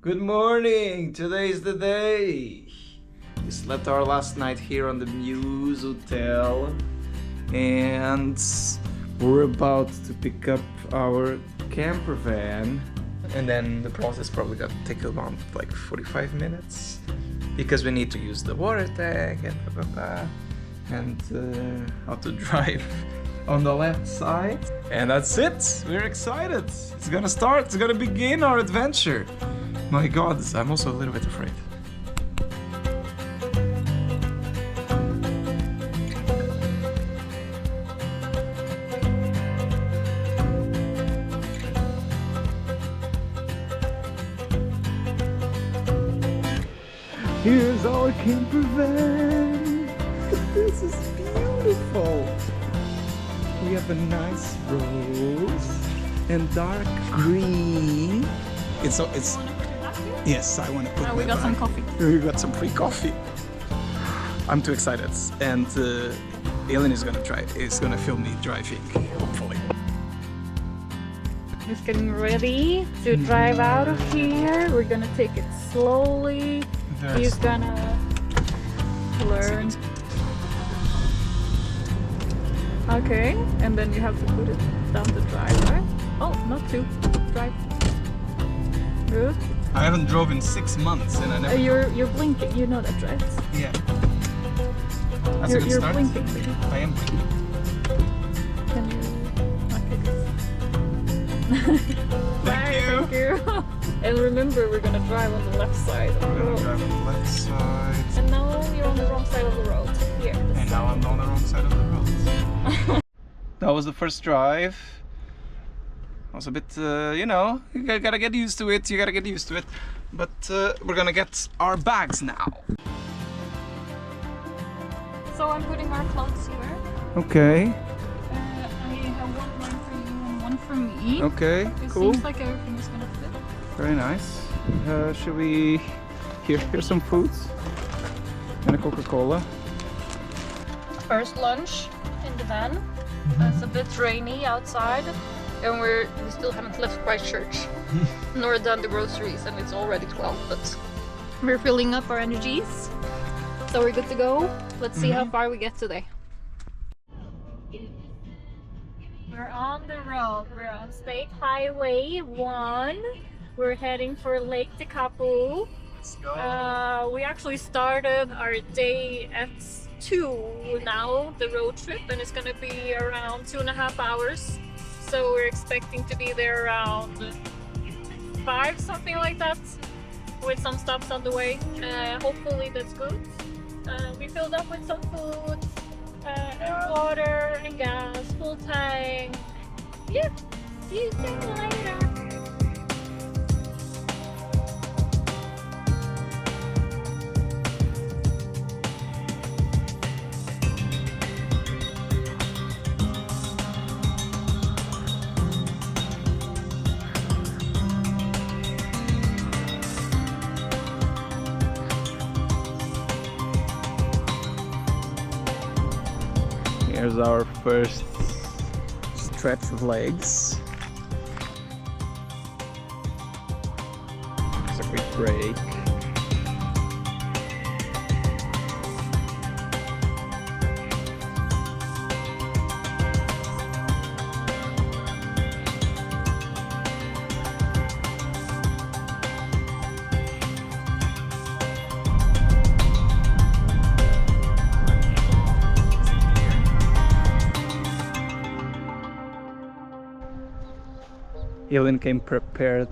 Good morning! Today is the day! We slept our last night here on the Muse Hotel and we're about to pick up our camper van, and then the process probably gonna take around like 45 minutes because we need to use the water tank and blah blah blah, and how to drive on the left side. And that's it! We're excited! It's gonna start, it's gonna begin our adventure! My god, I'm also a little bit afraid. Here's our camper van! This is beautiful! We have a nice rose and dark green. It's yes, I want to put. We got some coffee. We got some free coffee. I'm too excited, and Elin is gonna film me driving, hopefully. Just getting ready to drive out of here. We're gonna take it slowly. He's gonna learn. Okay, and then you have to put it down the drive, right? Oh, not to drive. Good. I haven't drove in 6 months, and I never. You're blinking. You know that, right? Yeah. That's a good You're start. blinking. Baby. I am blinking. Can you? Okay, good. Thank you. Thank you. And remember, we're gonna drive on the left side of the We're gonna road. drive on the left side. And now you're on the wrong side of the road. Here. this And now side. I'm on the wrong side of the road. That was the first drive. I was a bit, you know, you gotta get used to it. You gotta get used to it. But we're gonna get our bags now. So I'm putting our clothes here. Okay. I have one for you and one for me. Okay. It Cool. seems like everything is gonna fit. Very nice. Should we? Here's some foods and a Coca-Cola. First lunch in the van. It's a bit rainy outside, and we still haven't left Christchurch, nor done the groceries, and it's already 12. But we're filling up our energies, so we're good to go. Let's see how far we get today. We're on the road. We're on State Highway 1. We're heading for Lake Tekapu. Let's go. We actually started our day at 2 now, the road trip, and it's gonna be around 2.5 hours. So we're expecting to be there around 5, something like that, with some stops on the way. Hopefully that's good. We filled up with some food, and water and gas, full tank. Yeah, see you soon later. Here's our first stretch of legs. It's a quick break. Elin came prepared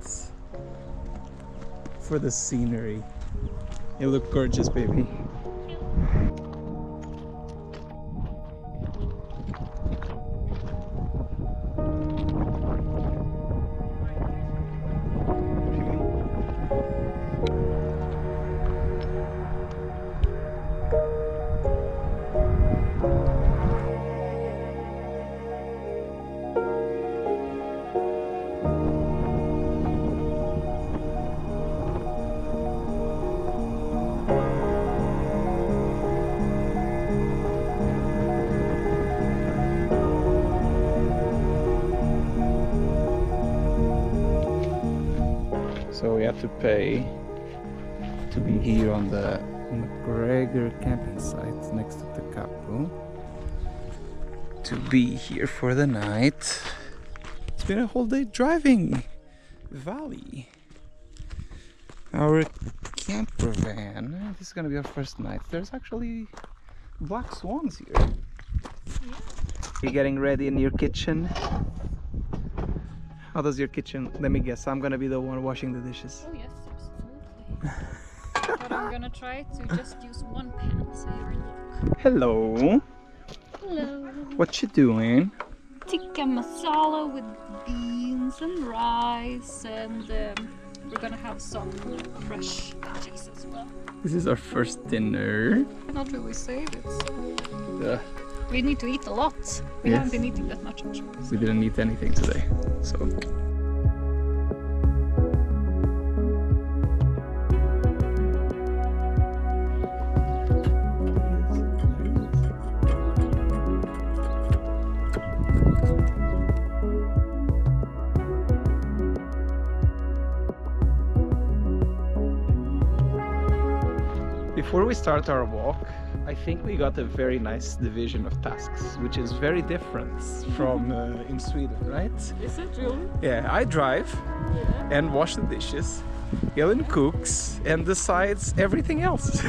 for the scenery. You look gorgeous, baby. have to pay to be here on the McGregor camping site next to Tekapu. To be here for the night. It's been a whole day driving valley. Our camper van. This is gonna be our first night. There's actually black swans here. Yeah. You're getting ready in your kitchen. How does your kitchen? Let me guess. I'm gonna be the one washing the dishes. Oh yes, absolutely. But I'm gonna try to just use one pan, so you're look. Hello. Hello. What you doing? Tikka masala with beans and rice, and we're gonna have some fresh veggies as well. This is our first dinner. I cannot really save it. So. We need to eat a lot. We haven't been eating that much actually. So. We didn't eat anything today, so. Before we start our walk, I think we got a very nice division of tasks, which is very different from in Sweden, right? Is it really? Yeah, I drive and wash the dishes. Elin cooks and decides everything else.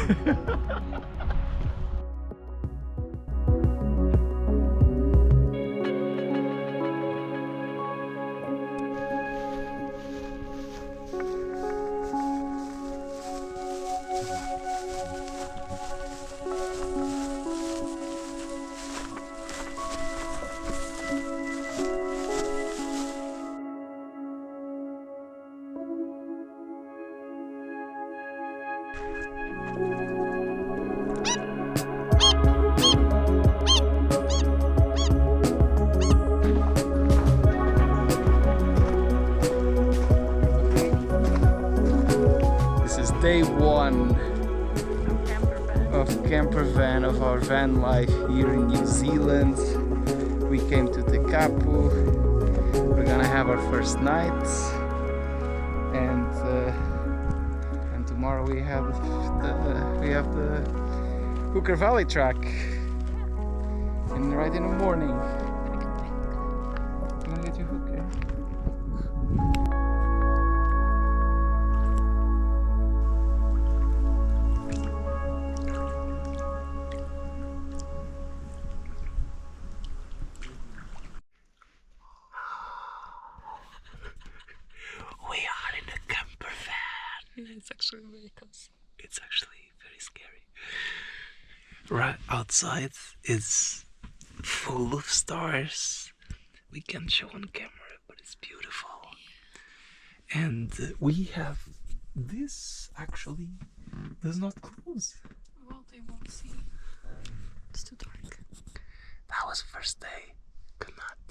Day one of camper van of our van life here in New Zealand. We came to Tekapu. We're gonna have our first night, and tomorrow we have the Hooker Valley track, and right in the morning. You wanna get your hooker? It's actually very close. It's actually very scary. Right outside is full of stars. We can't show on camera, but it's beautiful. And we have this actually does not close. Well, they won't see. It's too dark. That was first day. Good night.